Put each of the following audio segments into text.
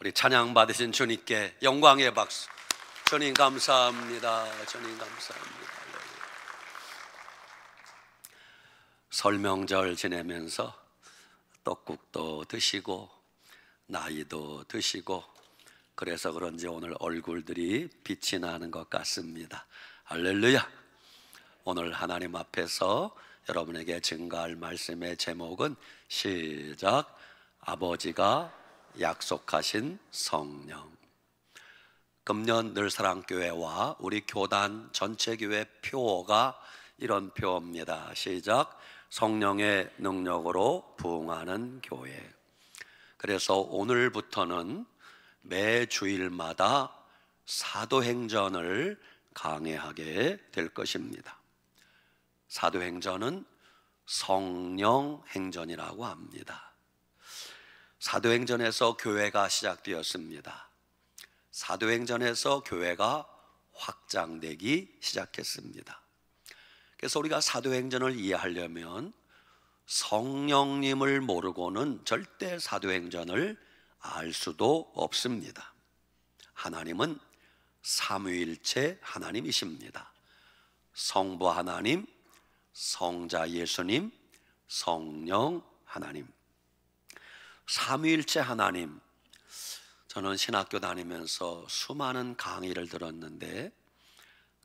우리 찬양 받으신 주님께 영광의 박수. 주님 감사합니다. 주님 감사합니다. 설명절 지내면서 떡국도 드시고 나이도 드시고 그래서 그런지 오늘 얼굴들이 빛이 나는 것 같습니다. 할렐루야. 오늘 하나님 앞에서 여러분에게 증거할 말씀의 제목은 시작, 아버지가 약속하신 성령. 금년 늘사랑교회와 우리 교단 전체 교회 표어가 이런 표어입니다. 시작, 성령의 능력으로 부흥하는 교회. 그래서 오늘부터는 매 주일마다 사도행전을 강해하게 될 것입니다. 사도행전은 성령행전이라고 합니다. 사도행전에서 교회가 시작되었습니다. 사도행전에서 교회가 확장되기 시작했습니다. 그래서 우리가 사도행전을 이해하려면 성령님을 모르고는 절대 사도행전을 알 수도 없습니다. 하나님은 삼위일체 하나님이십니다. 성부 하나님, 성자 예수님, 성령 하나님. 삼위일체 하나님. 저는 신학교 다니면서 수많은 강의를 들었는데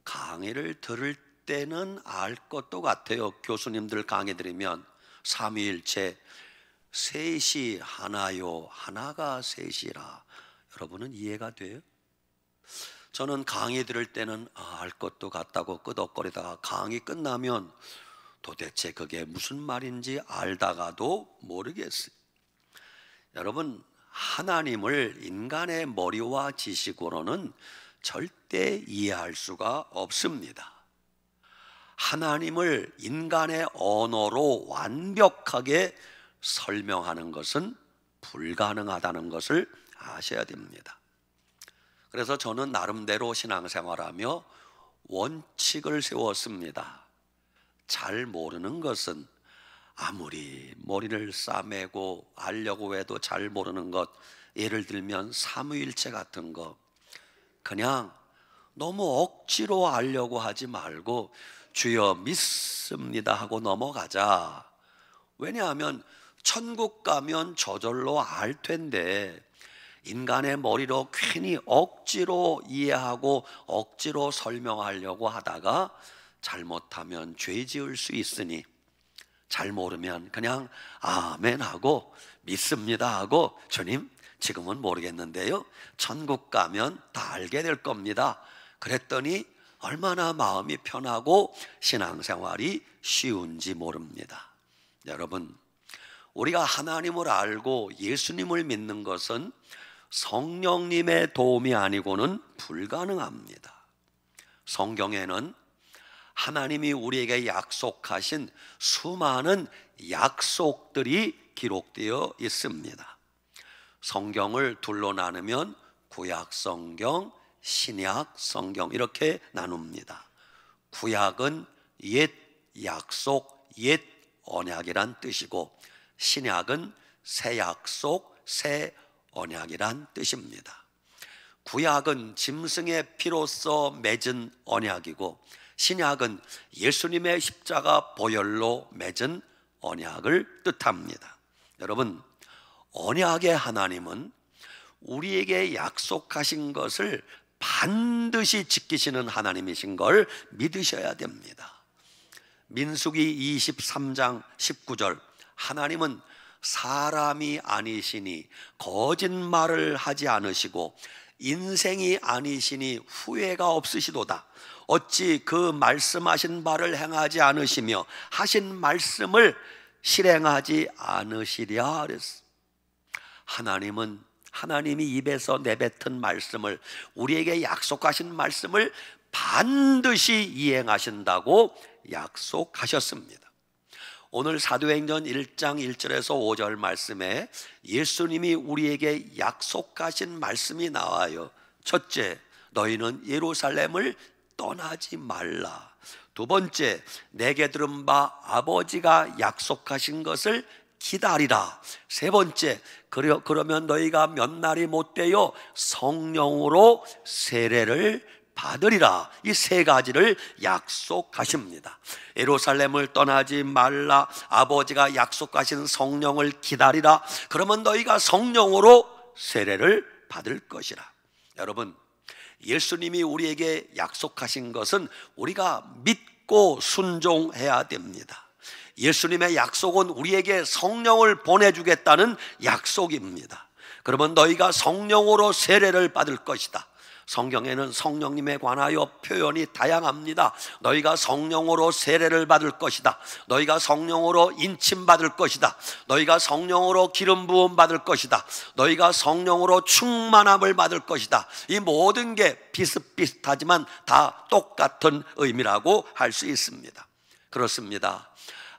강의를 들을 때는 알 것도 같아요. 교수님들 강의 들으면 삼위일체, 셋이 하나요, 하나가 셋이라. 여러분은 이해가 돼요? 저는 강의 들을 때는 알 것도 같다고 끄덕거리다가 강의 끝나면 도대체 그게 무슨 말인지 알다가도 모르겠어요. 여러분, 하나님을 인간의 머리와 지식으로는 절대 이해할 수가 없습니다. 하나님을 인간의 언어로 완벽하게 설명하는 것은 불가능하다는 것을 아셔야 됩니다. 그래서 저는 나름대로 신앙생활하며 원칙을 세웠습니다. 잘 모르는 것은 아무리 머리를 싸매고 알려고 해도 잘 모르는 것, 예를 들면 삼위일체 같은 거, 그냥 너무 억지로 알려고 하지 말고 주여 믿습니다 하고 넘어가자. 왜냐하면 천국 가면 저절로 알 텐데 인간의 머리로 괜히 억지로 이해하고 억지로 설명하려고 하다가 잘못하면 죄 지을 수 있으니 잘 모르면 그냥 아멘 하고 믿습니다 하고 주님 지금은 모르겠는데요 천국 가면 다 알게 될 겁니다. 그랬더니 얼마나 마음이 편하고 신앙생활이 쉬운지 모릅니다. 여러분, 우리가 하나님을 알고 예수님을 믿는 것은 성령님의 도움이 아니고는 불가능합니다. 성경에는 하나님이 우리에게 약속하신 수많은 약속들이 기록되어 있습니다. 성경을 둘로 나누면 구약 성경, 신약 성경 이렇게 나눕니다. 구약은 옛 약속, 옛 언약이란 뜻이고 신약은 새 약속, 새 언약이란 뜻입니다. 구약은 짐승의 피로써 맺은 언약이고 신약은 예수님의 십자가 보혈로 맺은 언약을 뜻합니다. 여러분, 언약의 하나님은 우리에게 약속하신 것을 반드시 지키시는 하나님이신 걸 믿으셔야 됩니다. 민수기 23장 19절, 하나님은 사람이 아니시니 거짓말을 하지 않으시고 인생이 아니시니 후회가 없으시도다. 어찌 그 말씀하신 바를 행하지 않으시며 하신 말씀을 실행하지 않으시랴 그랬어. 하나님이 입에서 내뱉은 말씀을, 우리에게 약속하신 말씀을 반드시 이행하신다고 약속하셨습니다. 오늘 사도행전 1장 1절에서 5절 말씀에 예수님이 우리에게 약속하신 말씀이 나와요. 첫째, 너희는 예루살렘을 떠나지 말라. 두 번째, 내게 들은 바 아버지가 약속하신 것을 기다리라. 세 번째, 그러면 너희가 몇 날이 못되어 성령으로 세례를 받으리라. 이 세 가지를 약속하십니다. 예루살렘을 떠나지 말라. 아버지가 약속하신 성령을 기다리라. 그러면 너희가 성령으로 세례를 받을 것이라. 여러분, 예수님이 우리에게 약속하신 것은 우리가 믿고 순종해야 됩니다. 예수님의 약속은 우리에게 성령을 보내주겠다는 약속입니다. 그러면 너희가 성령으로 세례를 받을 것이다. 성경에는 성령님에 관하여 표현이 다양합니다. 너희가 성령으로 세례를 받을 것이다. 너희가 성령으로 인침받을 것이다. 너희가 성령으로 기름 부음 받을 것이다. 너희가 성령으로 충만함을 받을 것이다. 이 모든 게 비슷비슷하지만 다 똑같은 의미라고 할 수 있습니다. 그렇습니다.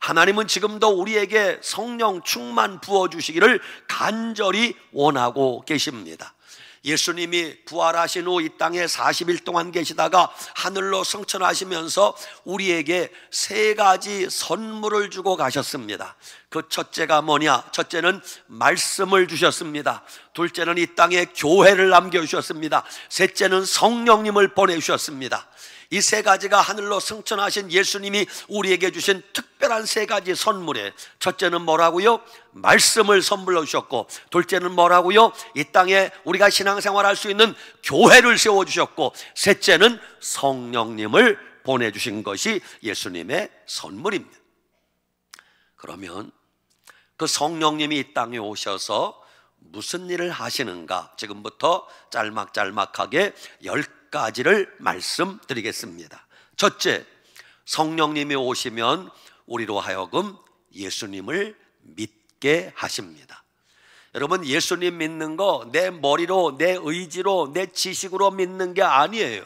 하나님은 지금도 우리에게 성령 충만 부어주시기를 간절히 원하고 계십니다. 예수님이 부활하신 후 이 땅에 40일 동안 계시다가 하늘로 승천하시면서 우리에게 세 가지 선물을 주고 가셨습니다. 그 첫째가 뭐냐? 첫째는 말씀을 주셨습니다. 둘째는 이 땅에 교회를 남겨주셨습니다. 셋째는 성령님을 보내주셨습니다. 이 세 가지가 하늘로 승천하신 예수님이 우리에게 주신 특별한 세 가지 선물에, 첫째는 뭐라고요? 말씀을 선물로 주셨고, 둘째는 뭐라고요? 이 땅에 우리가 신앙생활할 수 있는 교회를 세워주셨고, 셋째는 성령님을 보내주신 것이 예수님의 선물입니다. 그러면 그 성령님이 이 땅에 오셔서 무슨 일을 하시는가? 지금부터 짤막짤막하게 10가지를 말씀드리겠습니다. 첫째, 성령님이 오시면 우리로 하여금 예수님을 믿게 하십니다. 여러분, 예수님 믿는 거 내 머리로, 내 의지로, 내 지식으로 믿는 게 아니에요.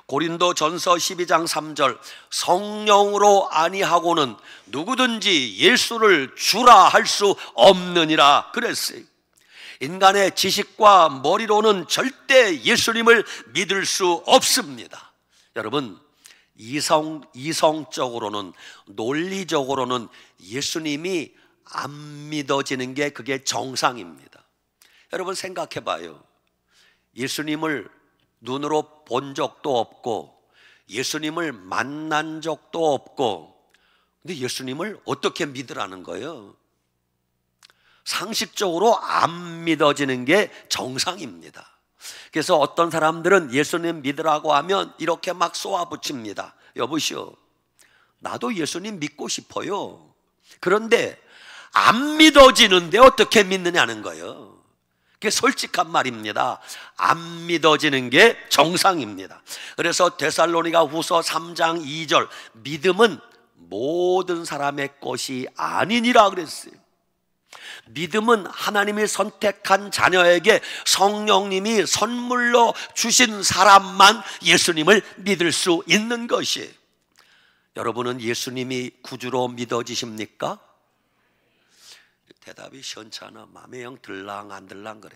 고린도전서 12장 3절, 성령으로 아니하고는 누구든지 예수를 주라 할 수 없느니라 그랬어요. 인간의 지식과 머리로는 절대 예수님을 믿을 수 없습니다. 여러분, 이성적으로는, 논리적으로는 예수님이 안 믿어지는 게 그게 정상입니다. 여러분, 생각해 봐요. 예수님을 눈으로 본 적도 없고 예수님을 만난 적도 없고, 근데 예수님을 어떻게 믿으라는 거예요? 상식적으로 안 믿어지는 게 정상입니다. 그래서 어떤 사람들은 예수님 믿으라고 하면 이렇게 막 쏘아붙입니다. 여보시오, 나도 예수님 믿고 싶어요. 그런데 안 믿어지는데 어떻게 믿느냐는 거예요. 그게 솔직한 말입니다. 안 믿어지는 게 정상입니다. 그래서 데살로니가 후서 3장 2절, 믿음은 모든 사람의 것이 아니니라 그랬어요. 믿음은 하나님이 선택한 자녀에게 성령님이 선물로 주신 사람만 예수님을 믿을 수 있는 것이에요. 여러분은 예수님이 구주로 믿어지십니까? 대답이 시원찮아. 맘에 영 들랑 안 들랑 그래.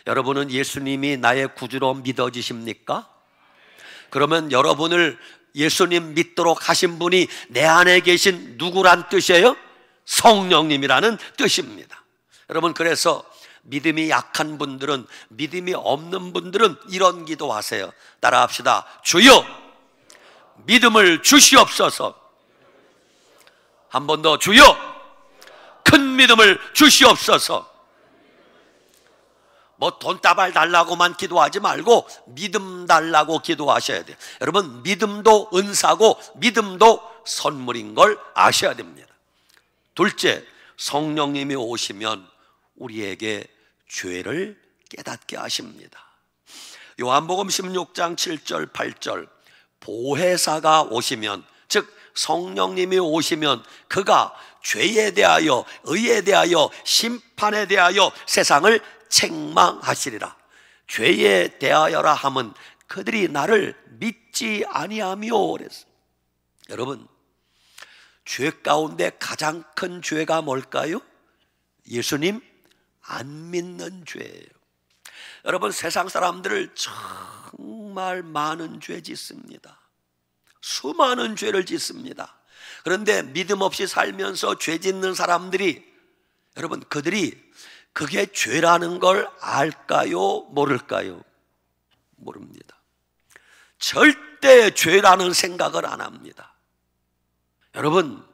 여러분은 예수님이 나의 구주로 믿어지십니까? 그러면 여러분을 예수님 믿도록 하신 분이 내 안에 계신 누구란 뜻이에요? 성령님이라는 뜻입니다. 여러분, 그래서 믿음이 약한 분들은, 믿음이 없는 분들은 이런 기도하세요. 따라합시다. 주여, 믿음을 주시옵소서. 한 번 더, 주여, 큰 믿음을 주시옵소서. 뭐 돈다발 달라고만 기도하지 말고 믿음 달라고 기도하셔야 돼요. 여러분, 믿음도 은사고 믿음도 선물인 걸 아셔야 됩니다. 둘째, 성령님이 오시면 우리에게 죄를 깨닫게 하십니다. 요한복음 16장 7절 8절, 보혜사가 오시면, 즉 성령님이 오시면 그가 죄에 대하여, 의에 대하여, 심판에 대하여 세상을 책망하시리라. 죄에 대하여라 함은 그들이 나를 믿지 아니하며 그랬어. 여러분, 죄 가운데 가장 큰 죄가 뭘까요? 예수님 안 믿는 죄예요. 여러분, 세상 사람들을 정말 많은 죄 짓습니다. 수많은 죄를 짓습니다. 그런데 믿음 없이 살면서 죄 짓는 사람들이 여러분, 그들이 그게 죄라는 걸 알까요? 모를까요? 모릅니다. 절대 죄라는 생각을 안 합니다. 여러분,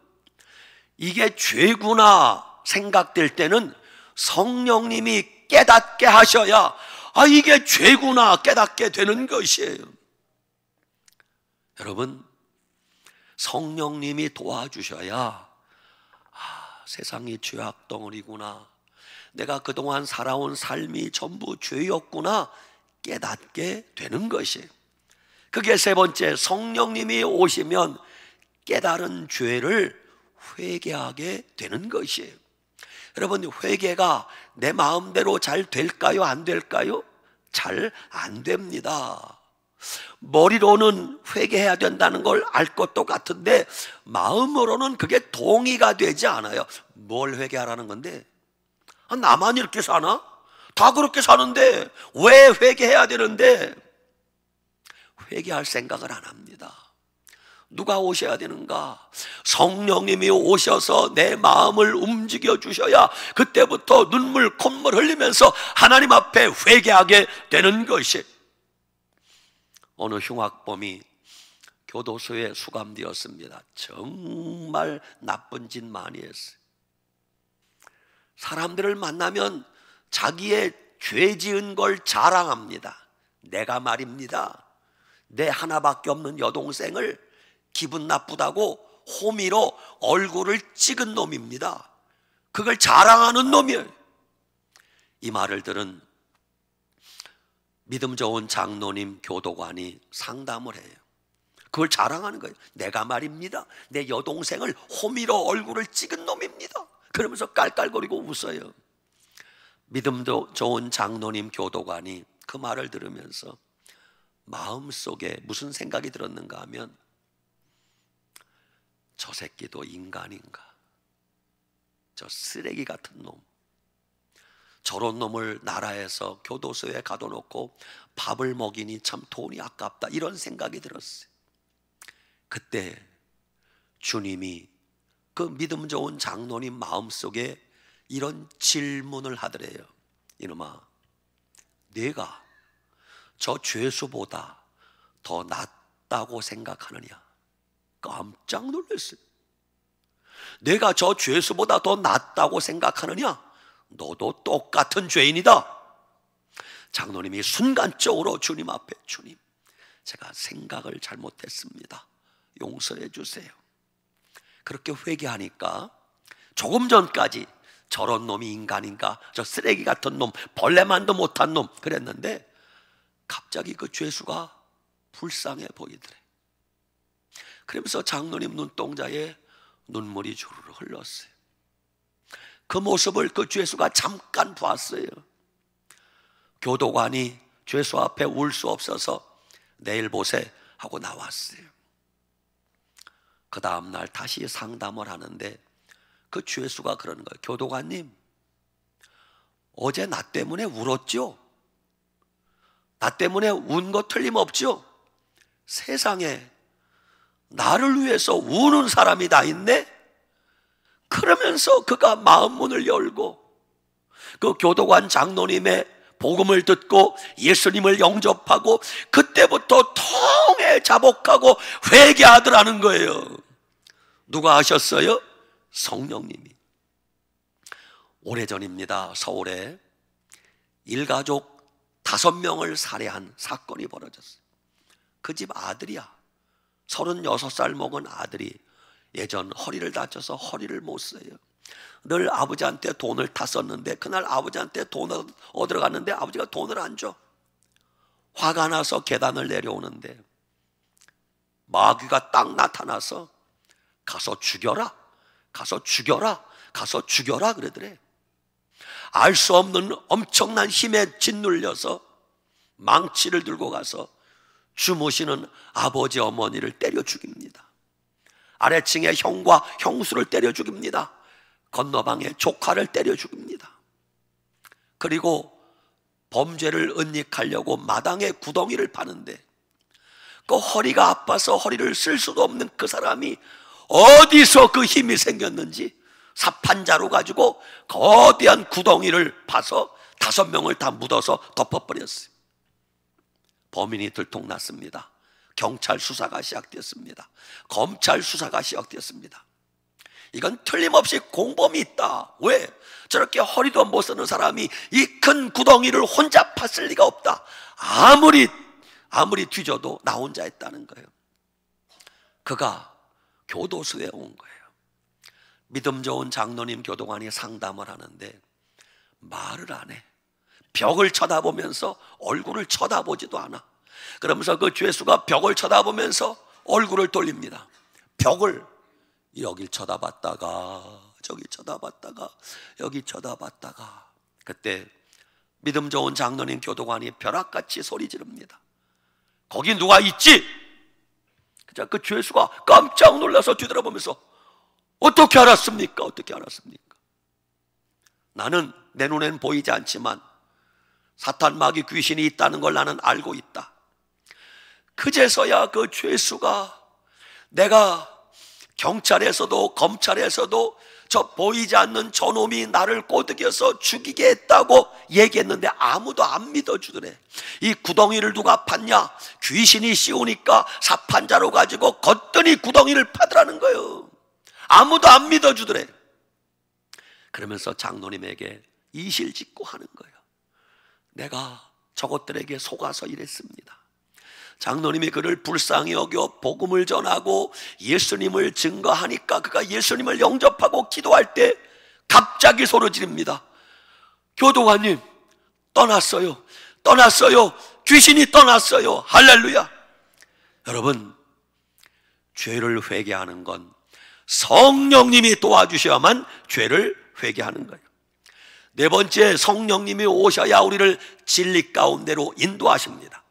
이게 죄구나 생각될 때는 성령님이 깨닫게 하셔야 이게 죄구나 깨닫게 되는 것이에요. 여러분, 성령님이 도와주셔야 세상이 죄악 덩어리구나, 내가 그동안 살아온 삶이 전부 죄였구나 깨닫게 되는 것이에요. 그게 세 번째, 성령님이 오시면 깨달은 죄를 회개하게 되는 것이에요. 여러분, 회개가 내 마음대로 잘 될까요? 안 될까요? 잘 안 됩니다. 머리로는 회개해야 된다는 걸 알 것도 같은데 마음으로는 그게 동의가 되지 않아요. 뭘 회개하라는 건데? 나만 이렇게 사나? 다 그렇게 사는데 왜 회개해야 되는데? 회개할 생각을 안 합니다. 누가 오셔야 되는가? 성령님이 오셔서 내 마음을 움직여 주셔야 그때부터 눈물 콧물 흘리면서 하나님 앞에 회개하게 되는 것이. 어느 흉악범이 교도소에 수감되었습니다. 정말 나쁜 짓 많이 했어요. 사람들을 만나면 자기의 죄 지은 걸 자랑합니다. 내가 말입니다, 내 하나밖에 없는 여동생을 기분 나쁘다고 호미로 얼굴을 찍은 놈입니다. 그걸 자랑하는 놈이에요. 이 말을 들은 믿음 좋은 장로님 교도관이 상담을 해요. 그걸 자랑하는 거예요. 내가 말입니다, 내 여동생을 호미로 얼굴을 찍은 놈입니다. 그러면서 깔깔거리고 웃어요. 믿음 좋은 장로님 교도관이 그 말을 들으면서 마음속에 무슨 생각이 들었는가 하면, 저 새끼도 인간인가? 저 쓰레기 같은 놈, 저런 놈을 나라에서 교도소에 가둬놓고 밥을 먹이니 참 돈이 아깝다, 이런 생각이 들었어요. 그때 주님이 그 믿음 좋은 장로님 마음속에 이런 질문을 하더래요. 이놈아, 내가 저 죄수보다 더 낫다고 생각하느냐? 깜짝 놀랐어요. 내가 저 죄수보다 더 낫다고 생각하느냐? 너도 똑같은 죄인이다. 장로님이 순간적으로 주님 앞에, 주님, 제가 생각을 잘못했습니다, 용서해 주세요. 그렇게 회개하니까 조금 전까지 저런 놈이 인간인가, 저 쓰레기 같은 놈, 벌레만도 못한 놈 그랬는데 갑자기 그 죄수가 불쌍해 보이더래. 그러면서 장로님 눈동자에 눈물이 주르르 흘렀어요. 그 모습을 그 죄수가 잠깐 봤어요. 교도관이 죄수 앞에 울 수 없어서 내일 보세 하고 나왔어요. 그 다음날 다시 상담을 하는데 그 죄수가 그러는 거예요. 교도관님, 어제 나 때문에 울었죠? 나 때문에 운 거 틀림없죠? 세상에 나를 위해서 우는 사람이 다 있네? 그러면서 그가 마음 문을 열고 그 교도관 장로님의 복음을 듣고 예수님을 영접하고 그때부터 통에 자복하고 회개하더라는 거예요. 누가 하셨어요? 성령님이. 오래전입니다. 서울에 일가족 5명을 살해한 사건이 벌어졌어요. 그 집 아들이야. 36살 먹은 아들이 예전 허리를 다쳐서 허리를 못 써요. 늘 아버지한테 돈을 탔었는데 그날 아버지한테 돈을 얻으러 갔는데 아버지가 돈을 안 줘. 화가 나서 계단을 내려오는데 마귀가 딱 나타나서 가서 죽여라, 가서 죽여라, 가서 죽여라 그러더래. 알 수 없는 엄청난 힘에 짓눌려서 망치를 들고 가서 주무시는 아버지 어머니를 때려 죽입니다. 아래층에 형과 형수를 때려 죽입니다. 건너방에 조카를 때려 죽입니다. 그리고 범죄를 은닉하려고 마당에 구덩이를 파는데 그 허리가 아파서 허리를 쓸 수도 없는 그 사람이 어디서 그 힘이 생겼는지 사판자루 가지고 거대한 구덩이를 파서 5명을 다 묻어서 덮어버렸어요. 범인이 들통났습니다. 경찰 수사가 시작되었습니다. 검찰 수사가 시작되었습니다. 이건 틀림없이 공범이 있다. 왜? 저렇게 허리도 못 쓰는 사람이 이 큰 구덩이를 혼자 팠을 리가 없다. 아무리 뒤져도 나 혼자 했다는 거예요. 그가 교도소에 온 거예요. 믿음 좋은 장로님 교도관이 상담을 하는데 말을 안 해. 벽을 쳐다보면서 얼굴을 쳐다보지도 않아. 그러면서 그 죄수가 벽을 쳐다보면서 얼굴을 돌립니다. 벽을 여길 쳐다봤다가 저기 쳐다봤다가 여기 쳐다봤다가. 그때 믿음 좋은 장로님 교도관이 벼락같이 소리 지릅니다. 거기 누가 있지? 그 죄수가 깜짝 놀라서 뒤돌아보면서 어떻게 알았습니까? 어떻게 알았습니까? 나는 내 눈엔 보이지 않지만 사탄 마귀 귀신이 있다는 걸 나는 알고 있다. 그제서야 그 죄수가 내가 경찰에서도 검찰에서도 저 보이지 않는 저놈이 나를 꼬드겨서 죽이게 했다고 얘기했는데 아무도 안 믿어주더래. 이 구덩이를 누가 팠냐? 귀신이 씌우니까 사판자로 가지고 거뜬히 구덩이를 파더라는 거예요. 아무도 안 믿어주더래. 그러면서 장로님에게 이실직고 하는 거예요. 내가 저것들에게 속아서 이랬습니다. 장로님이 그를 불쌍히 여겨 복음을 전하고 예수님을 증거하니까 그가 예수님을 영접하고 기도할 때 갑자기 소리 지릅니다. 교도관님, 떠났어요. 떠났어요. 귀신이 떠났어요. 할렐루야. 여러분, 죄를 회개하는 건 성령님이 도와주셔야만 죄를 회개하는 거예요. 네 번째, 성령님이 오셔야 우리를 진리 가운데로 인도하십니다.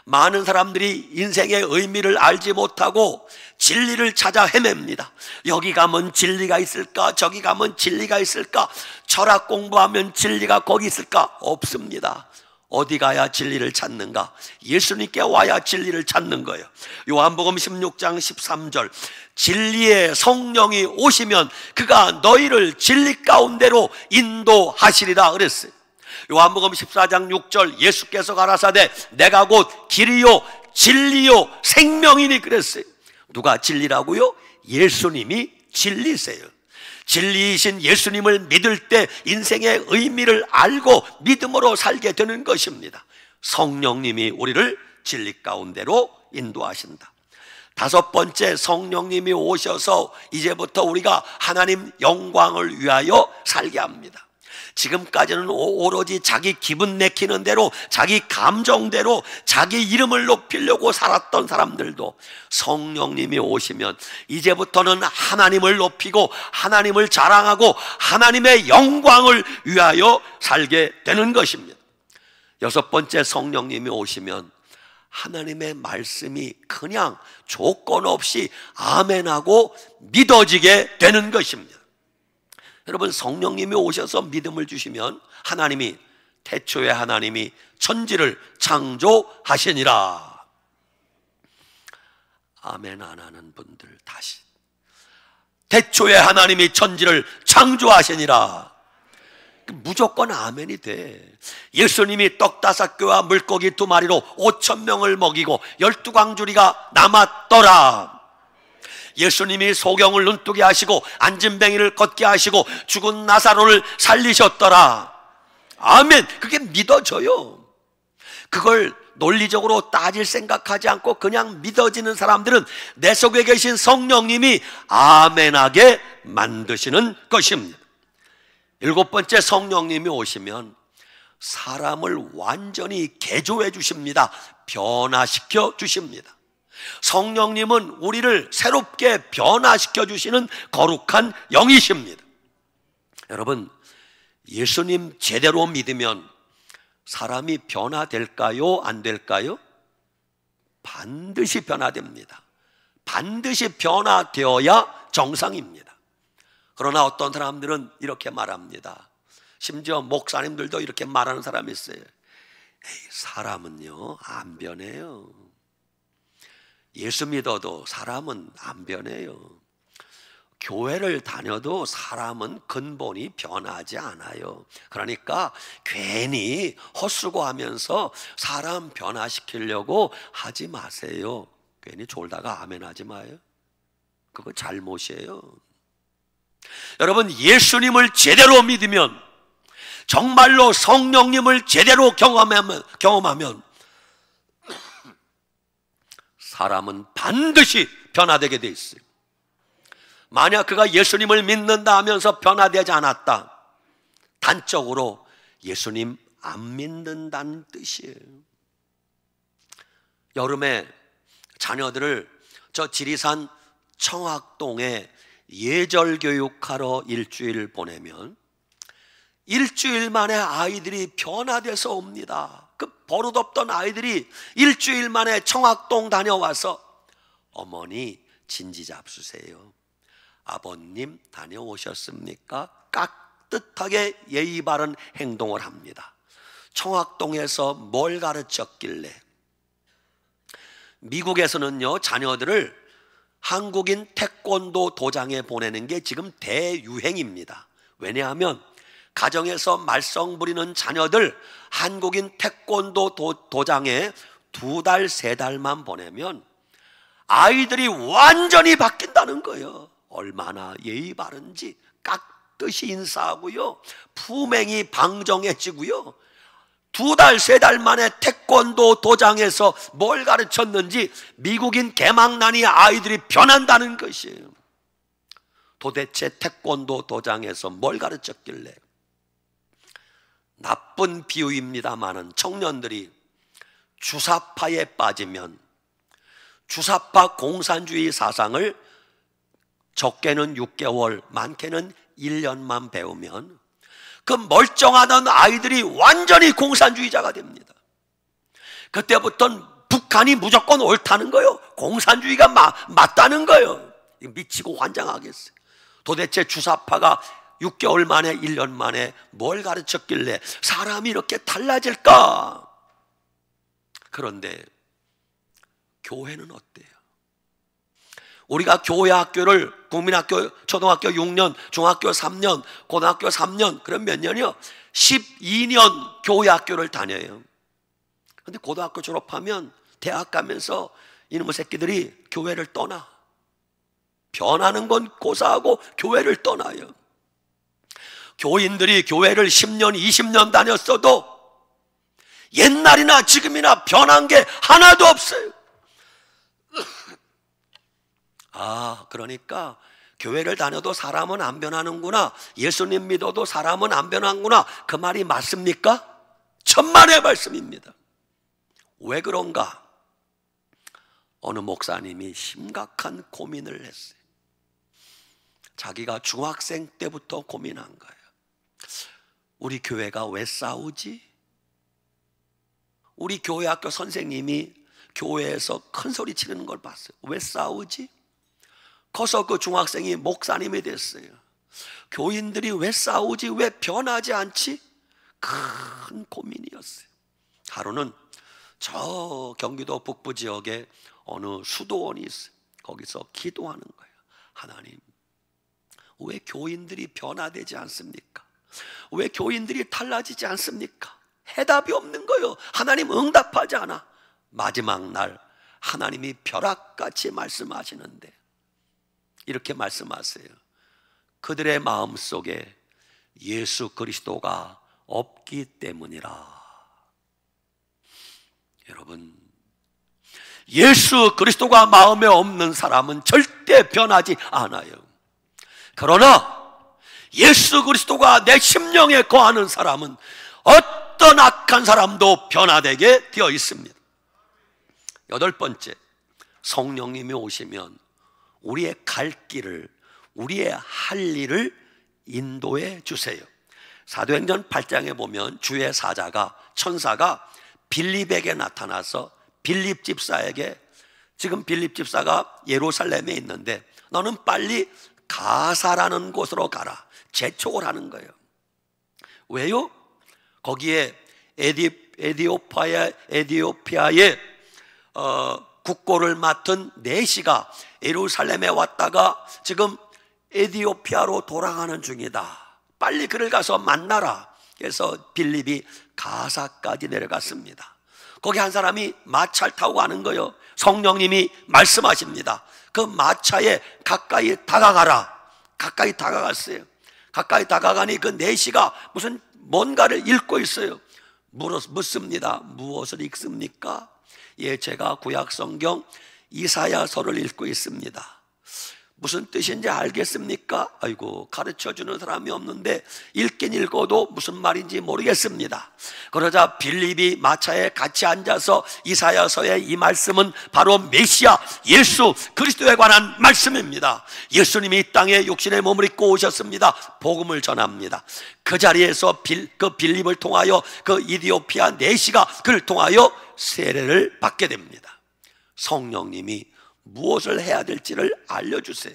많은 사람들이 인생의 의미를 알지 못하고 진리를 찾아 헤맵니다. 여기 가면 진리가 있을까? 저기 가면 진리가 있을까? 철학 공부하면 진리가 거기 있을까? 없습니다. 어디 가야 진리를 찾는가? 예수님께 와야 진리를 찾는 거예요. 요한복음 16장 13절, 진리의 성령이 오시면 그가 너희를 진리 가운데로 인도하시리라 그랬어요. 요한복음 14장 6절, 예수께서 가라사대 내가 곧 길이요 진리요 생명이니 그랬어요. 누가 진리라고요? 예수님이 진리세요. 진리이신 예수님을 믿을 때 인생의 의미를 알고 믿음으로 살게 되는 것입니다. 성령님이 우리를 진리 가운데로 인도하신다. 다섯 번째, 성령님이 오셔서 이제부터 우리가 하나님 영광을 위하여 살게 합니다. 지금까지는 오로지 자기 기분 내키는 대로 자기 감정대로 자기 이름을 높이려고 살았던 사람들도 성령님이 오시면 이제부터는 하나님을 높이고 하나님을 자랑하고 하나님의 영광을 위하여 살게 되는 것입니다. 여섯 번째, 성령님이 오시면 하나님의 말씀이 그냥 조건 없이 아멘하고 믿어지게 되는 것입니다. 여러분, 성령님이 오셔서 믿음을 주시면 하나님이, 태초에 하나님이 천지를 창조하시니라. 아멘 안 하는 분들 다시. 태초에 하나님이 천지를 창조하시니라. 무조건 아멘이 돼. 예수님이 떡 5개와 물고기 2마리로 5,000명을 먹이고 12광주리가 남았더라. 예수님이 소경을 눈뜨게 하시고 앉은뱅이를 걷게 하시고 죽은 나사로를 살리셨더라. 아멘. 그게 믿어져요. 그걸 논리적으로 따질 생각하지 않고 그냥 믿어지는 사람들은 내 속에 계신 성령님이 아멘하게 만드시는 것입니다. 일곱 번째, 성령님이 오시면 사람을 완전히 개조해 주십니다. 변화시켜 주십니다. 성령님은 우리를 새롭게 변화시켜 주시는 거룩한 영이십니다. 여러분, 예수님 제대로 믿으면 사람이 변화될까요? 안 될까요? 반드시 변화됩니다. 반드시 변화되어야 정상입니다. 그러나 어떤 사람들은 이렇게 말합니다. 심지어 목사님들도 이렇게 말하는 사람이 있어요. 에이, 사람은요 안 변해요. 예수 믿어도 사람은 안 변해요. 교회를 다녀도 사람은 근본이 변하지 않아요. 그러니까 괜히 헛수고하면서 사람 변화시키려고 하지 마세요. 괜히 졸다가 아멘 하지 마요. 그거 잘못이에요. 여러분, 예수님을 제대로 믿으면, 정말로 성령님을 제대로 경험하면 사람은 반드시 변화되게 돼 있어요. 만약 그가 예수님을 믿는다 하면서 변화되지 않았다, 단적으로 예수님 안 믿는다는 뜻이에요. 여름에 자녀들을 저 지리산 청학동에 예절교육하러 일주일 보내면 일주일 만에 아이들이 변화돼서 옵니다. 그 버릇없던 아이들이 일주일 만에 청학동 다녀와서 어머니 진지 잡수세요. 아버님 다녀오셨습니까? 깍듯하게 예의 바른 행동을 합니다. 청학동에서 뭘 가르쳤길래? 미국에서는요, 자녀들을 한국인 태권도 도장에 보내는 게 지금 대유행입니다. 왜냐하면 가정에서 말썽 부리는 자녀들 한국인 태권도 도장에 2달, 3달만 보내면 아이들이 완전히 바뀐다는 거예요. 얼마나 예의 바른지 깍듯이 인사하고요, 품행이 방정해지고요, 2달, 3달 만에 태권도 도장에서 뭘 가르쳤는지 미국인 개망난이 아이들이 변한다는 것이에요. 도대체 태권도 도장에서 뭘 가르쳤길래? 나쁜 비유입니다마는 청년들이 주사파에 빠지면 주사파 공산주의 사상을 적게는 6개월, 많게는 1년만 배우면 그 멀쩡하던 아이들이 완전히 공산주의자가 됩니다. 그때부터는 북한이 무조건 옳다는 거예요. 공산주의가 맞다는 거예요. 미치고 환장하겠어요. 도대체 주사파가 6개월 만에 1년 만에 뭘 가르쳤길래 사람이 이렇게 달라질까? 그런데 교회는 어때요? 우리가 교회 학교를 국민학교 초등학교 6년, 중학교 3년, 고등학교 3년, 그럼 몇 년이요? 12년 교회 학교를 다녀요. 근데 고등학교 졸업하면 대학 가면서 이놈의 새끼들이 교회를 떠나. 변하는 건 고사하고 교회를 떠나요. 교인들이 교회를 10년, 20년 다녔어도 옛날이나 지금이나 변한 게 하나도 없어요. 그러니까 교회를 다녀도 사람은 안 변하는구나, 예수님 믿어도 사람은 안 변하는구나, 그 말이 맞습니까? 천만의 말씀입니다. 왜 그런가? 어느 목사님이 심각한 고민을 했어요. 자기가 중학생 때부터 고민한 거예요. 우리 교회가 왜 싸우지? 우리 교회 학교 선생님이 교회에서 큰 소리 치는 걸 봤어요. 왜 싸우지? 커서 그 중학생이 목사님이 됐어요. 교인들이 왜 싸우지? 왜 변하지 않지? 큰 고민이었어요. 하루는 저 경기도 북부 지역에 어느 수도원이 있어요. 거기서 기도하는 거예요. 하나님, 왜 교인들이 변화되지 않습니까? 왜 교인들이 달라지지 않습니까? 해답이 없는 거예요. 하나님 응답하지 않아. 마지막 날 하나님이 벼락같이 말씀하시는데 이렇게 말씀하세요. 그들의 마음속에 예수 그리스도가 없기 때문이라. 여러분, 예수 그리스도가 마음에 없는 사람은 절대 변하지 않아요. 그러나 예수 그리스도가 내 심령에 거하는 사람은 어떤 악한 사람도 변화되게 되어 있습니다. 8번째, 성령님이 오시면 우리의 갈 길을, 우리의 할 일을 인도해 주세요. 사도행전 8장에 보면 주의 사자가, 천사가 빌립에게 나타나서 빌립 집사에게, 지금 빌립 집사가 예루살렘에 있는데 너는 빨리 가사라는 곳으로 가라, 재촉을 하는 거예요. 왜요? 거기에 에디오피아의 국고를 맡은 네시가 예루살렘에 왔다가 지금 에디오피아로 돌아가는 중이다. 빨리 그를 가서 만나라. 그래서 빌립이 가사까지 내려갔습니다. 거기 한 사람이 마차를 타고 가는 거예요. 성령님이 말씀하십니다. 그 마차에 가까이 다가가라. 가까이 다가갔어요. 가까이 다가가니 그 내시가 무슨 뭔가를 읽고 있어요. 묻습니다. 무엇을 읽습니까? 예, 제가 구약 성경 이사야서를 읽고 있습니다. 무슨 뜻인지 알겠습니까? 아이고, 가르쳐주는 사람이 없는데 읽긴 읽어도 무슨 말인지 모르겠습니다. 그러자 빌립이 마차에 같이 앉아서 이사야서의 이 말씀은 바로 메시아 예수 그리스도에 관한 말씀입니다. 예수님이 이 땅에 육신의 몸을 입고 오셨습니다. 복음을 전합니다. 그 자리에서 그 빌립을 통하여 그 이디오피아 내시가 그를 통하여 세례를 받게 됩니다. 성령님이 무엇을 해야 될지를 알려주세요.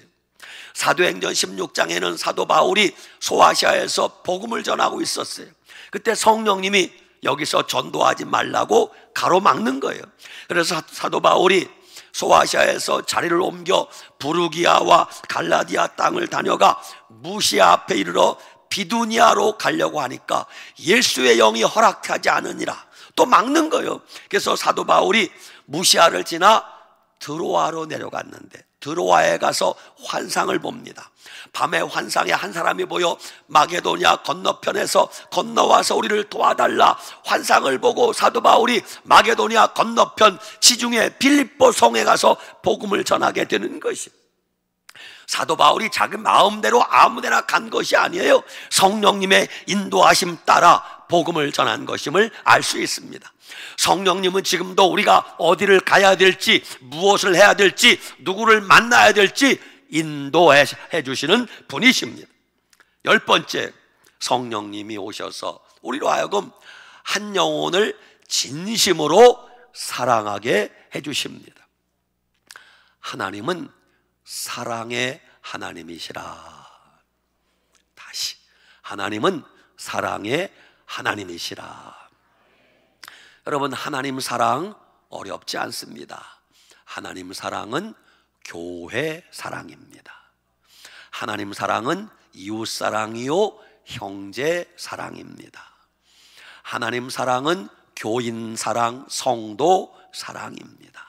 사도행전 16장에는 사도 바울이 소아시아에서 복음을 전하고 있었어요. 그때 성령님이 여기서 전도하지 말라고 가로막는 거예요. 그래서 사도 바울이 소아시아에서 자리를 옮겨 부르기아와 갈라디아 땅을 다녀가 무시아 앞에 이르러 비두니아로 가려고 하니까 예수의 영이 허락하지 않으니라 또 막는 거예요. 그래서 사도 바울이 무시아를 지나 드로아로 내려갔는데 드로아에 가서 환상을 봅니다. 밤에 환상에 한 사람이 보여 마게도냐 건너편에서 건너와서 우리를 도와달라. 환상을 보고 사도 바울이 마게도냐 건너편 지중해 빌립보 성에 가서 복음을 전하게 되는 것이, 사도 바울이 자기 마음대로 아무데나 간 것이 아니에요. 성령님의 인도하심 따라 복음을 전한 것임을 알 수 있습니다. 성령님은 지금도 우리가 어디를 가야 될지, 무엇을 해야 될지, 누구를 만나야 될지 인도해 주시는 분이십니다. 10번째, 성령님이 오셔서 우리로 하여금 한 영혼을 진심으로 사랑하게 해 주십니다. 하나님은 사랑의 하나님이시라. 다시, 하나님은 사랑의 하나님이시라. 여러분, 하나님 사랑 어렵지 않습니다. 하나님 사랑은 교회 사랑입니다. 하나님 사랑은 이웃 사랑이요 형제 사랑입니다. 하나님 사랑은 교인 사랑, 성도 사랑입니다.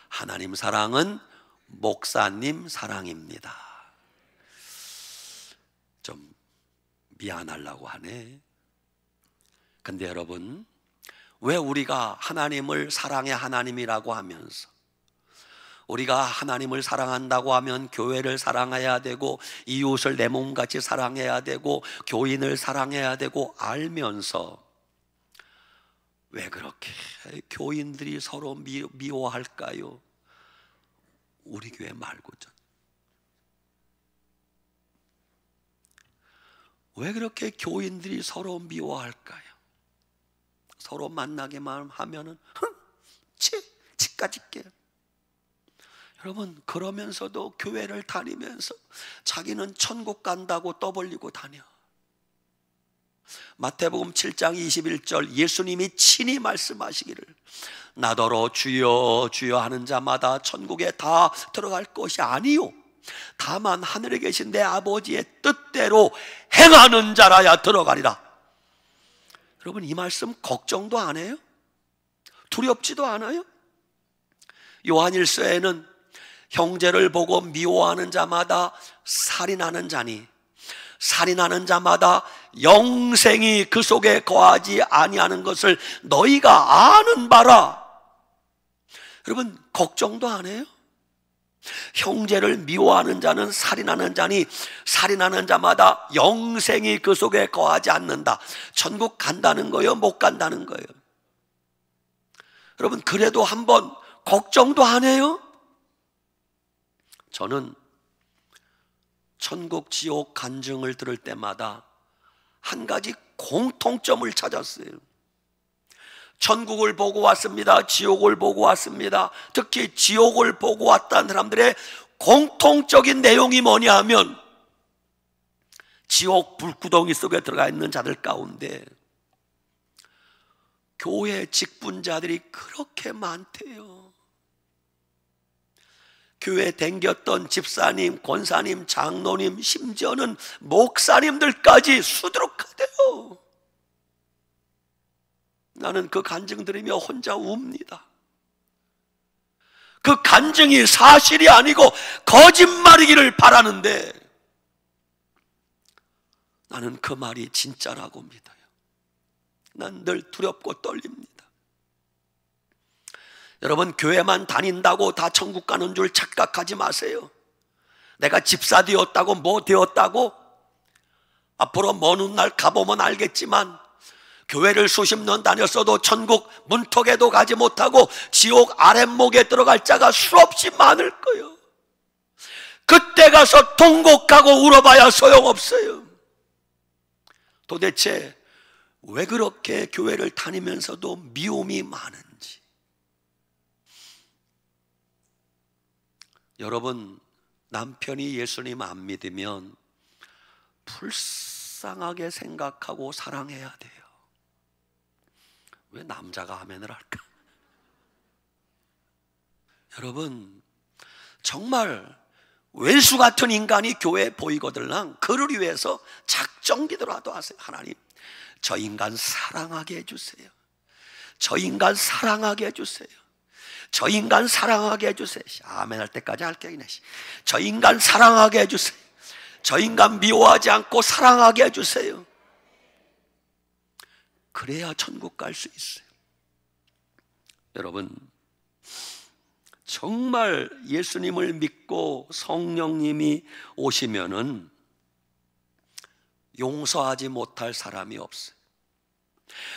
하나님 사랑은 목사님 사랑입니다. 좀 미안하려고 하네. 근데 여러분, 왜 우리가 하나님을 사랑의 하나님이라고 하면서, 우리가 하나님을 사랑한다고 하면 교회를 사랑해야 되고 이웃을 내 몸같이 사랑해야 되고 교인을 사랑해야 되고 알면서 왜 그렇게 교인들이 서로 미워할까요? 우리 교회 말고죠. 왜 그렇게 교인들이 서로 미워할까요? 서로 만나게만 하면은 치까짓게. 여러분, 그러면서도 교회를 다니면서 자기는 천국 간다고 떠벌리고 다녀. 마태복음 7장 21절 예수님이 친히 말씀하시기를 나더러 주여 주여 하는 자마다 천국에 다 들어갈 것이 아니요 다만 하늘에 계신 내 아버지의 뜻대로 행하는 자라야 들어가리라. 여러분, 이 말씀 걱정도 안 해요? 두렵지도 않아요? 요한일서에는 형제를 보고 미워하는 자마다 살인하는 자니 살인하는 자마다 영생이 그 속에 거하지 아니하는 것을 너희가 아는 바라. 여러분, 걱정도 안 해요? 형제를 미워하는 자는 살인하는 자니 살인하는 자마다 영생이 그 속에 거하지 않는다. 천국 간다는 거예요? 못 간다는 거예요? 여러분, 그래도 한번 걱정도 안 해요? 저는 천국 지옥 간증을 들을 때마다 한 가지 공통점을 찾았어요. 천국을 보고 왔습니다. 지옥을 보고 왔습니다. 특히 지옥을 보고 왔다는 사람들의 공통적인 내용이 뭐냐 하면 지옥 불구덩이 속에 들어가 있는 자들 가운데 교회 직분자들이 그렇게 많대요. 교회 댕겼던 집사님, 권사님, 장로님, 심지어는 목사님들까지 수두룩하대요. 나는 그 간증 들으며 혼자 웁니다. 그 간증이 사실이 아니고 거짓말이기를 바라는데 나는 그 말이 진짜라고 믿어요. 난 늘 두렵고 떨립니다. 여러분, 교회만 다닌다고 다 천국 가는 줄 착각하지 마세요. 내가 집사 되었다고 뭐 되었다고 앞으로 먼 훗날 가보면 알겠지만 교회를 수십 년 다녔어도 천국 문턱에도 가지 못하고 지옥 아랫목에 들어갈 자가 수없이 많을 거예요. 그때 가서 통곡하고 울어봐야 소용없어요. 도대체 왜 그렇게 교회를 다니면서도 미움이 많은지. 여러분, 남편이 예수님 안 믿으면 불쌍하게 생각하고 사랑해야 돼요. 왜 남자가 아멘을 할까? 여러분, 정말 왼수 같은 인간이 교회에 보이거들랑 그를 위해서 작정기도라도 하세요. 하나님, 저 인간 사랑하게 해주세요. 저 인간 사랑하게 해주세요. 저 인간 사랑하게 해주세요. 아멘 할 때까지 할게요. 저 인간 사랑하게 해주세요. 저 인간 미워하지 않고 사랑하게 해주세요. 그래야 천국 갈 수 있어요. 여러분, 정말 예수님을 믿고 성령님이 오시면은 용서하지 못할 사람이 없어요.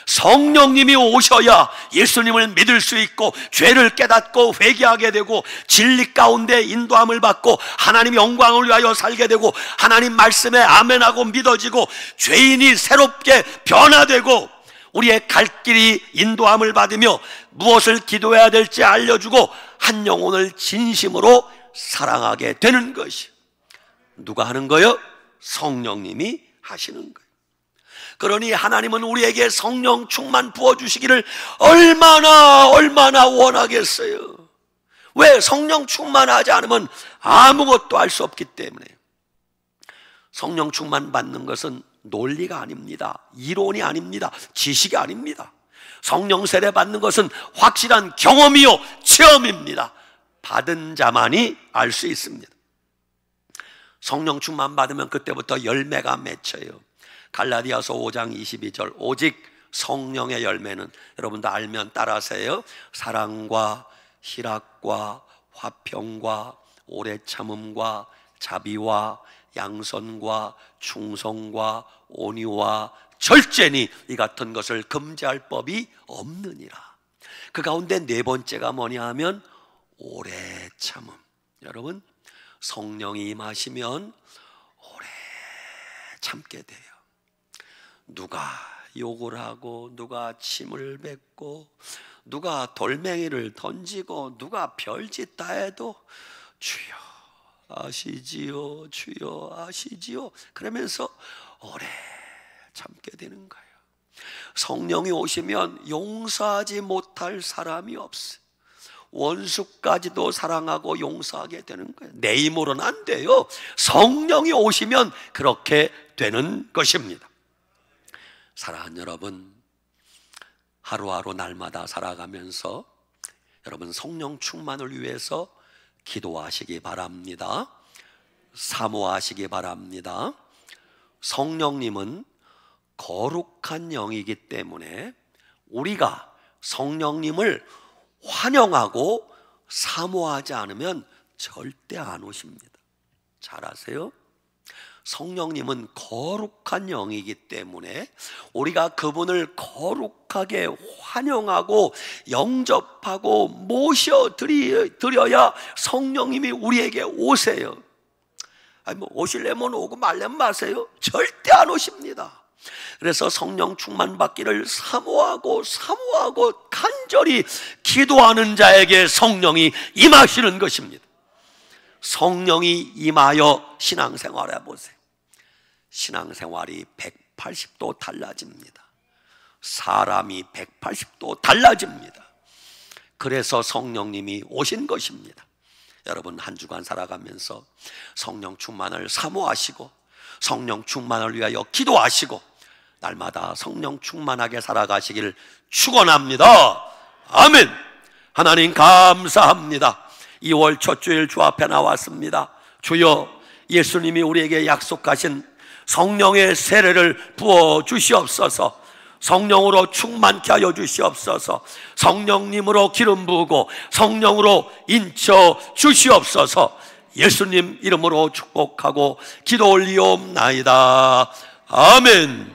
성령님이 오셔야 예수님을 믿을 수 있고 죄를 깨닫고 회개하게 되고 진리 가운데 인도함을 받고 하나님의 영광을 위하여 살게 되고 하나님 말씀에 아멘하고 믿어지고 죄인이 새롭게 변화되고 우리의 갈 길이 인도함을 받으며 무엇을 기도해야 될지 알려주고 한 영혼을 진심으로 사랑하게 되는 것이 누가 하는 거요? 성령님이 하시는 거예요. 그러니 하나님은 우리에게 성령 충만 부어주시기를 얼마나 원하겠어요. 왜? 성령 충만하지 않으면 아무것도 할 수 없기 때문에. 성령 충만 받는 것은 논리가 아닙니다. 이론이 아닙니다. 지식이 아닙니다. 성령 세례 받는 것은 확실한 경험이요 체험입니다. 받은 자만이 알 수 있습니다. 성령 충만 받으면 그때부터 열매가 맺혀요. 갈라디아서 5장 22절 오직 성령의 열매는 여러분도 알면 따라하세요. 사랑과 희락과 화평과 오래 참음과 자비와 양선과 충성과 온유와 절제니 이 같은 것을 금지할 법이 없느니라. 그 가운데 네 번째가 뭐냐 하면 오래 참음. 여러분, 성령이 임하시면 오래 참게 돼요. 누가 욕을 하고 누가 침을 뱉고 누가 돌멩이를 던지고 누가 별짓 다 해도 주여 아시지요, 주여 아시지요 그러면서 오래 참게 되는 거예요. 성령이 오시면 용서하지 못할 사람이 없어요. 원수까지도 사랑하고 용서하게 되는 거예요. 내 힘으로는 안 돼요. 성령이 오시면 그렇게 되는 것입니다. 사랑하는 여러분, 하루하루 날마다 살아가면서 여러분 성령 충만을 위해서 기도하시기 바랍니다. 사모하시기 바랍니다. 성령님은 거룩한 영이기 때문에 우리가 성령님을 환영하고 사모하지 않으면 절대 안 오십니다. 잘 아세요? 성령님은 거룩한 영이기 때문에 우리가 그분을 거룩하게 환영하고 영접하고 모셔드려야 성령님이 우리에게 오세요. 아니 뭐 오시려면 오고 말려면 마세요. 절대 안 오십니다. 그래서 성령 충만 받기를 사모하고 간절히 기도하는 자에게 성령이 임하시는 것입니다. 성령이 임하여 신앙생활 해보세요. 신앙생활이 180도 달라집니다. 사람이 180도 달라집니다. 그래서 성령님이 오신 것입니다. 여러분 한 주간 살아가면서 성령 충만을 사모하시고 성령 충만을 위하여 기도하시고 날마다 성령 충만하게 살아가시기를 축원합니다. 아멘. 하나님 감사합니다. 2월 첫 주일 주 앞에 나왔습니다. 주여, 예수님이 우리에게 약속하신 성령의 세례를 부어 주시옵소서. 성령으로 충만케 하여 주시옵소서. 성령님으로 기름 부으고 성령으로 인쳐 주시옵소서. 예수님 이름으로 축복하고 기도 올리옵나이다. 아멘.